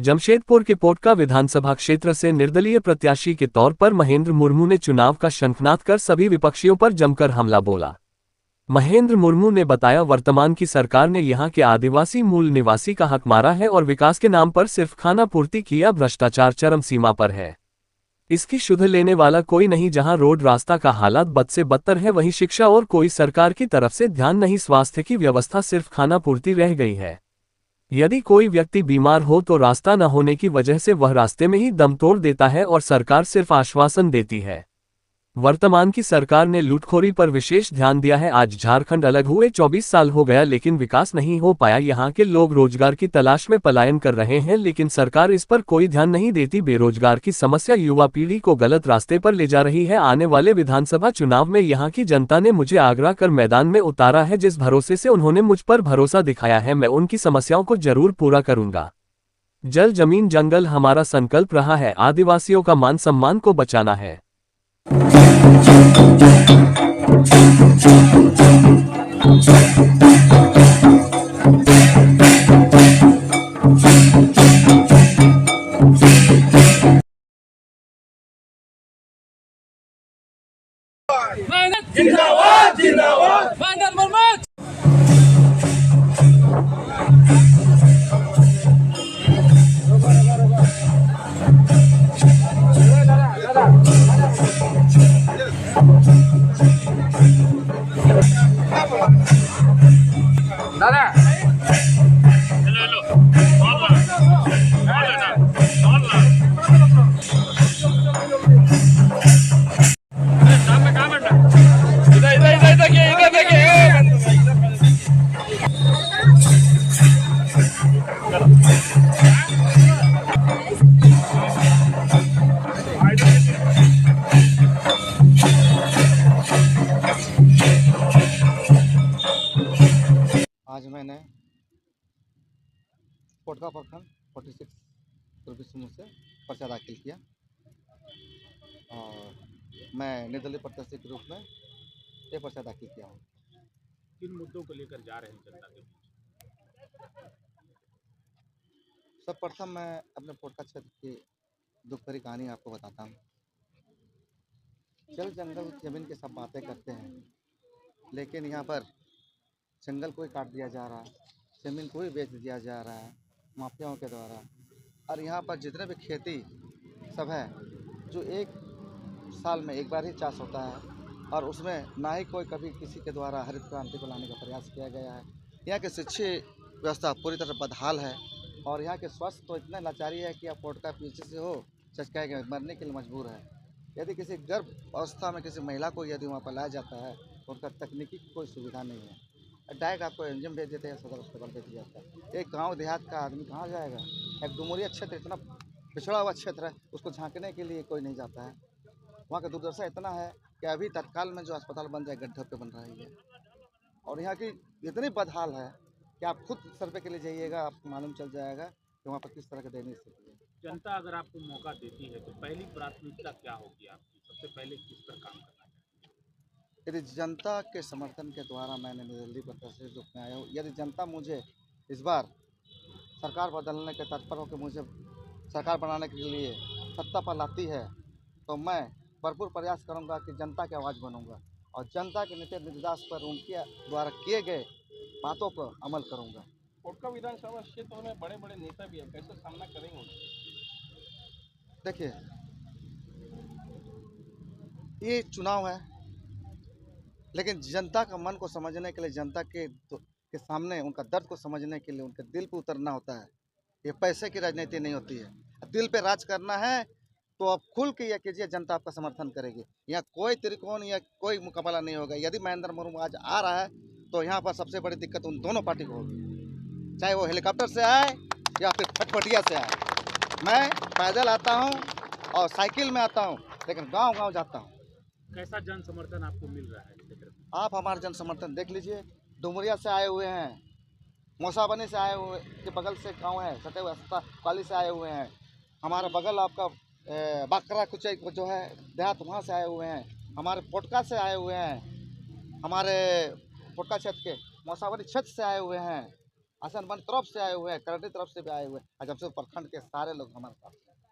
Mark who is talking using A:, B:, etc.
A: जमशेदपुर के पोटका विधानसभा क्षेत्र से निर्दलीय प्रत्याशी के तौर पर महेंद्र मुर्मू ने चुनाव का शंखनाद कर सभी विपक्षियों पर जमकर हमला बोला। महेंद्र मुर्मू ने बताया, वर्तमान की सरकार ने यहां के आदिवासी मूल निवासी का हक मारा है और विकास के नाम पर सिर्फ खाना पूर्ति किया। भ्रष्टाचार चरम सीमा पर है, इसकी शुद्ध लेने वाला कोई नहीं। जहां रोड रास्ता का हालात बद से बदतर है, वहीं शिक्षा और कोई सरकार की तरफ से ध्यान नहीं। स्वास्थ्य की व्यवस्था सिर्फ खाना पूर्ति रह गई है। यदि कोई व्यक्ति बीमार हो तो रास्ता न होने की वजह से वह रास्ते में ही दम तोड़ देता है और सरकार सिर्फ आश्वासन देती है। वर्तमान की सरकार ने लूटखोरी पर विशेष ध्यान दिया है। आज झारखंड अलग हुए 24 साल हो गया, लेकिन विकास नहीं हो पाया। यहाँ के लोग रोजगार की तलाश में पलायन कर रहे हैं, लेकिन सरकार इस पर कोई ध्यान नहीं देती। बेरोजगार की समस्या युवा पीढ़ी को गलत रास्ते पर ले जा रही है। आने वाले विधानसभा चुनाव में यहाँ की जनता ने मुझे आग्रह कर मैदान में उतारा है। जिस भरोसे से उन्होंने मुझ पर भरोसा दिखाया है, मैं उनकी समस्याओं को जरूर पूरा करूंगा। जल जमीन जंगल हमारा संकल्प रहा है। आदिवासियों का मान सम्मान को बचाना है।
B: जिंदाबाद जिंदाबाद महेंद्र मुर्मू। दादा हेलो हेलो
C: आज मैंने पोटका प्रखंड 46 रुपये समूह से पर्चा दाखिल किया और मैं निर्दलीय प्रत्याशी के रूप में ये पर्चा दाखिल किया हूँ।
B: किन मुद्दों को लेकर जा रहे हैं जनता के बीच?
C: सर्वप्रथम मैं अपने पोटका क्षेत्र की दुख भरी कहानी आपको बताता हूँ। जल जंगल जमीन की सब बातें करते हैं, लेकिन यहाँ पर जंगल को ही काट दिया जा रहा है, ज़मीन को ही बेच दिया जा रहा है माफियाओं के द्वारा। और यहाँ पर जितने भी खेती सब है, जो एक साल में एक बार ही चाष होता है और उसमें ना ही कोई कभी किसी के द्वारा हरित क्रांति को लाने का प्रयास किया गया है। यहाँ की शिक्षा व्यवस्था पूरी तरह बदहाल है और यहाँ के स्वास्थ्य तो इतना लाचारी है कि आप पोटका पीछे से हो चचकाए गए मरने के लिए मजबूर है। यदि किसी गर्भ अवस्था में किसी महिला को यदि वहाँ पर लाया जाता है तो उनका तकनीकी कोई सुविधा नहीं है, डायरेक्ट आपको एंजिम भेज देते हैं, सदर अस्पताल भेज दिया जाता है। एक गांव देहात का आदमी कहाँ जाएगा? एक डुमरिया क्षेत्र इतना पिछड़ा हुआ क्षेत्र है, उसको झांकने के लिए कोई नहीं जाता है। वहाँ का दुर्दशा इतना है कि अभी तत्काल में जो अस्पताल बन जाए गड्ढे पे बन रही है और यहाँ की इतनी बदहाल है कि आप खुद सर्वे के लिए जाइएगा, आपको मालूम चल जाएगा कि वहाँ पर किस तरह की दयनीय स्थिति है।
B: जनता अगर आपको मौका देती है तो पहली प्राथमिकता क्या होगी आपकी? सबसे पहले किस पर काम करना है?
C: यदि जनता के समर्थन के द्वारा मैंने निर्दलीय प्रत्याशी के रूप में आया हूँ, यदि जनता मुझे इस बार सरकार बदलने के तत्पर होकर मुझे सरकार बनाने के लिए सत्ता पर लाती है तो मैं भरपूर प्रयास करूंगा कि जनता की आवाज़ बनूंगा और जनता के नीति निर्देश पर उनके द्वारा किए गए बातों पर अमल करूंगा।
B: पोटका विधानसभा क्षेत्र में बड़े बड़े नेता भी है, कैसे सामना करेंगे?
C: देखिए, ये चुनाव है, लेकिन जनता का मन को समझने के लिए, जनता के सामने उनका दर्द को समझने के लिए उनके दिल पे उतरना होता है। ये पैसे की राजनीति नहीं होती है। दिल पे राज करना है तो आप खुल के यह कीजिए, जनता आपका समर्थन करेगी। यहाँ कोई त्रिकोण या कोई मुकाबला नहीं होगा। यदि महेंद्र मुर्मू आज आ रहा है तो यहाँ पर सबसे बड़ी दिक्कत उन दोनों पार्टी को होगी, चाहे वो हेलीकॉप्टर से आए या फिर फटफटिया से आए। मैं पैदल आता हूँ और साइकिल में आता हूँ, लेकिन गाँव गाँव जाता हूँ।
B: कैसा जन समर्थन आपको मिल रहा है?
C: आप हमारा जन समर्थन देख लीजिए। डुमरिया से आए हुए हैं, मौसाबनी से आए हुए के बगल से गांव है, सटे हुए काली से आए हुए हैं। हमारा बगल आपका बाकरा कुछ जो है देहात, वहाँ से आए हुए हैं। हमारे पोटका से आए हुए हैं, हमारे पोटका क्षेत्र के मौसाबनी क्षेत्र से आए हुए हैं। आसनबन तरफ से आए हुए हैं, करनी तरफ से भी आए हुए हैं, और जब से प्रखंड के सारे लोग हमारे साथ हैं।